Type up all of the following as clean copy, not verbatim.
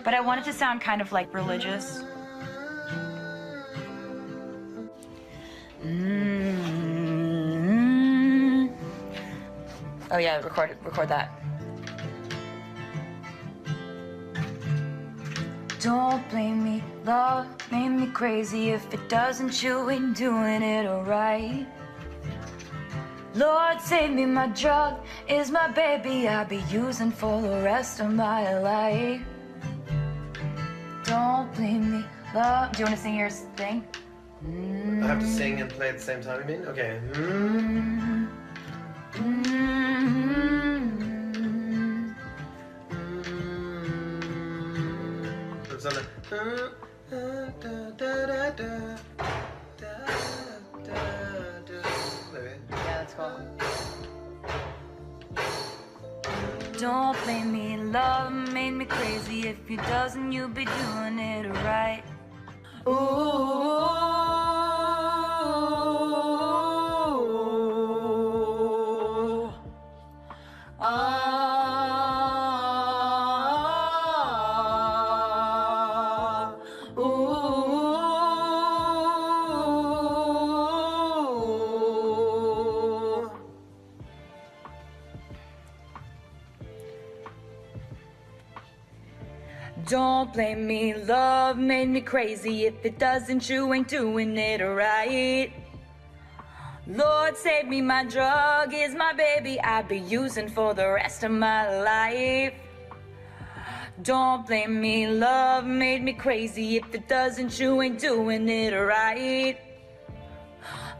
but I want it to sound kind of like religious. Oh yeah, record that. Don't blame me, love made me crazy. If it doesn't, you ain't doing it alright. Lord, save me, my drug is my baby I'll be using for the rest of my life. Don't blame me, love. Do you want to sing your thing? I have to sing and play at the same time, you mean? Okay. It's on Yeah, that's cool. Don't blame me, love made me crazy. If you doesn't, you be doing it right. Ooh. Don't blame me, love made me crazy. If it doesn't, you ain't doing it right. Lord, save me, my drug is my baby I'll be using for the rest of my life. Don't blame me, love made me crazy. If it doesn't, you ain't doing it right.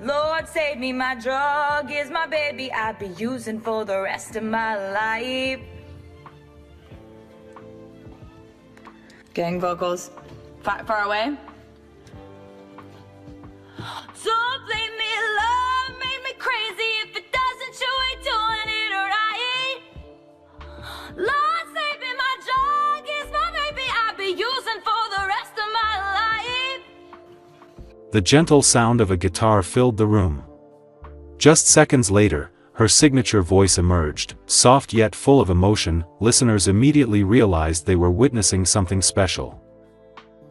Lord, save me, my drug is my baby I'll be using for the rest of my life. Gang vocals. Far away. Don't blame me, love made me crazy. If it doesn't, you ain't doing it right. Lord, save me, my drug is my baby I'll be using for the rest of my life. The gentle sound of a guitar filled the room. Just seconds later, her signature voice emerged, soft yet full of emotion. Listeners immediately realized they were witnessing something special.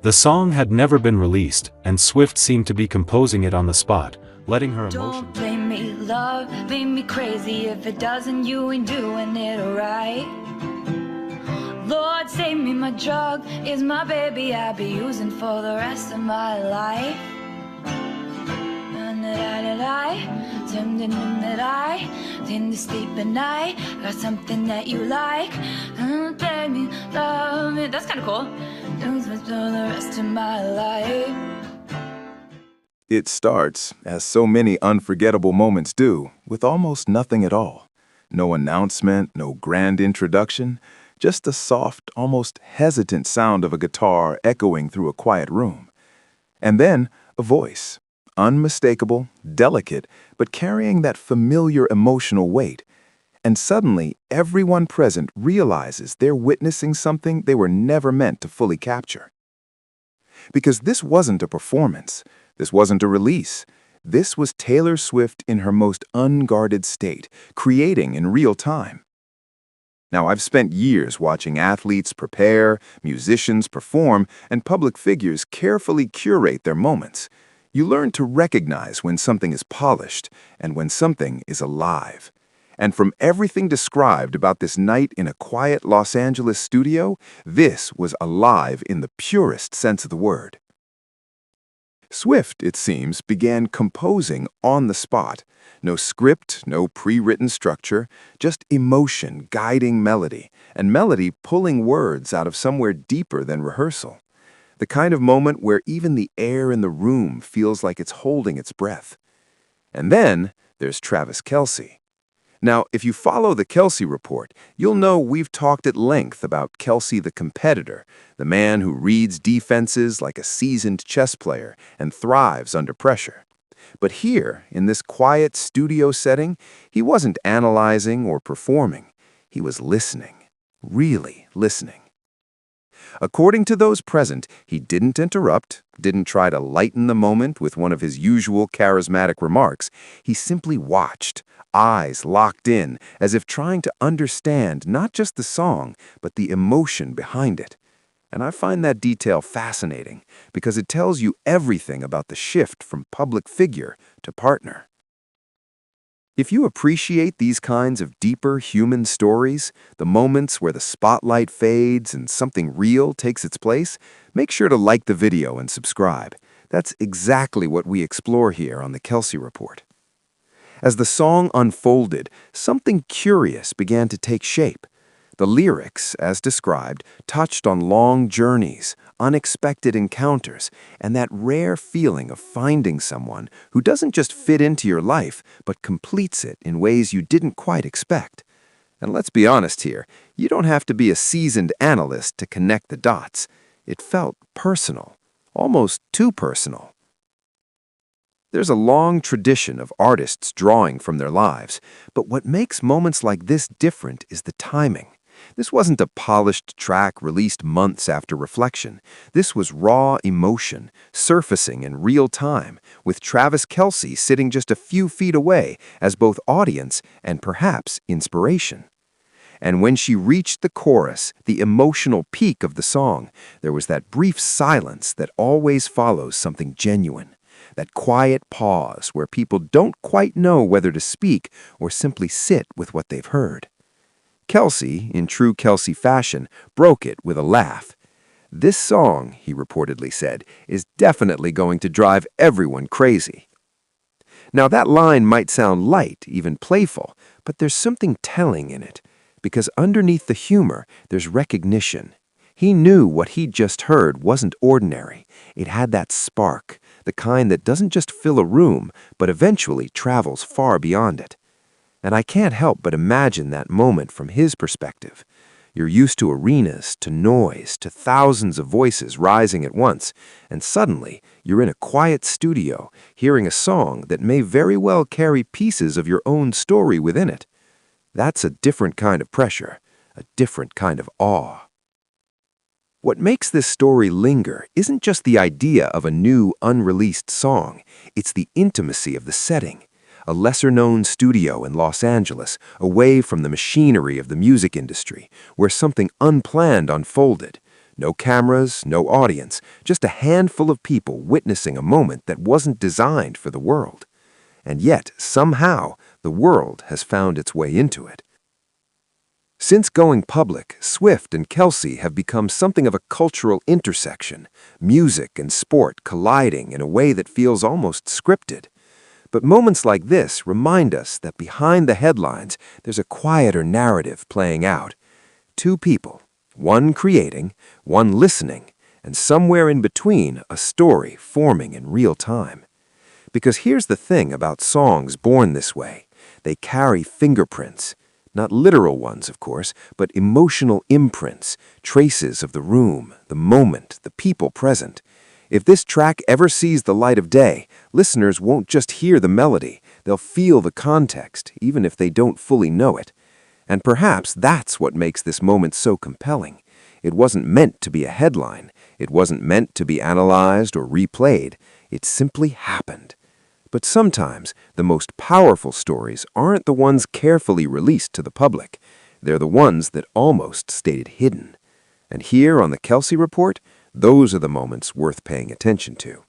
The song had never been released, and Swift seemed to be composing it on the spot, letting her emotion. Don't blame me, love made me crazy. If it doesn't, you ain't doing it right. Lord, save me, my drug is my baby I'll be using for the rest of my life. Tend to sleep at night. Got something that you like. Don't blame me, love me. That's kind of cool. For the rest of my life. It starts, as so many unforgettable moments do, with almost nothing at all. No announcement, no grand introduction, just the soft, almost hesitant sound of a guitar echoing through a quiet room. And then a voice. Unmistakable, delicate, but carrying that familiar emotional weight. And suddenly, everyone present realizes they're witnessing something they were never meant to fully capture. Because this wasn't a performance, this wasn't a release, this was Taylor Swift in her most unguarded state, creating in real time. Now, I've spent years watching athletes prepare, musicians perform, and public figures carefully curate their moments. You learn to recognize when something is polished and when something is alive. And from everything described about this night in a quiet Los Angeles studio, this was alive in the purest sense of the word. Swift, it seems, began composing on the spot. No script, no pre-written structure, just emotion guiding melody, and melody pulling words out of somewhere deeper than rehearsal. The kind of moment where even the air in the room feels like it's holding its breath. And then there's Travis Kelce. Now, if you follow the Kelce report, you'll know we've talked at length about Kelce the competitor, the man who reads defenses like a seasoned chess player and thrives under pressure. But here, in this quiet studio setting, he wasn't analyzing or performing. He was listening, really listening. According to those present, he didn't interrupt, didn't try to lighten the moment with one of his usual charismatic remarks. He simply watched, eyes locked in, as if trying to understand not just the song, but the emotion behind it. And I find that detail fascinating because it tells you everything about the shift from public figure to partner. If you appreciate these kinds of deeper human stories, the moments where the spotlight fades and something real takes its place, make sure to like the video and subscribe. That's exactly what we explore here on the Kelce Report. As the song unfolded, something curious began to take shape. The lyrics, as described, touched on long journeys, unexpected encounters, and that rare feeling of finding someone who doesn't just fit into your life, but completes it in ways you didn't quite expect. And let's be honest here, you don't have to be a seasoned analyst to connect the dots. It felt personal, almost too personal. There's a long tradition of artists drawing from their lives, but what makes moments like this different is the timing. This wasn't a polished track released months after reflection. This was raw emotion, surfacing in real time, with Travis Kelce sitting just a few feet away as both audience and perhaps inspiration. And when she reached the chorus, the emotional peak of the song, there was that brief silence that always follows something genuine. That quiet pause where people don't quite know whether to speak or simply sit with what they've heard. Kelce, in true Kelce fashion, broke it with a laugh. "This song," he reportedly said, "is definitely going to drive everyone crazy." Now that line might sound light, even playful, but there's something telling in it, because underneath the humor, there's recognition. He knew what he'd just heard wasn't ordinary. It had that spark, the kind that doesn't just fill a room, but eventually travels far beyond it. And I can't help but imagine that moment from his perspective. You're used to arenas, to noise, to thousands of voices rising at once, and suddenly you're in a quiet studio, hearing a song that may very well carry pieces of your own story within it. That's a different kind of pressure, a different kind of awe. What makes this story linger isn't just the idea of a new, unreleased song, it's the intimacy of the setting. A lesser-known studio in Los Angeles, away from the machinery of the music industry, where something unplanned unfolded. No cameras, no audience, just a handful of people witnessing a moment that wasn't designed for the world. And yet, somehow, the world has found its way into it. Since going public, Swift and Kelce have become something of a cultural intersection, music and sport colliding in a way that feels almost scripted. But moments like this remind us that behind the headlines, there's a quieter narrative playing out. Two people, one creating, one listening, and somewhere in between, a story forming in real time. Because here's the thing about songs born this way. They carry fingerprints. Not literal ones, of course, but emotional imprints, traces of the room, the moment, the people present. If this track ever sees the light of day, listeners won't just hear the melody, they'll feel the context, even if they don't fully know it. And perhaps that's what makes this moment so compelling. It wasn't meant to be a headline. It wasn't meant to be analyzed or replayed. It simply happened. But sometimes, the most powerful stories aren't the ones carefully released to the public. They're the ones that almost stayed hidden. And here on the Kelce Report, those are the moments worth paying attention to.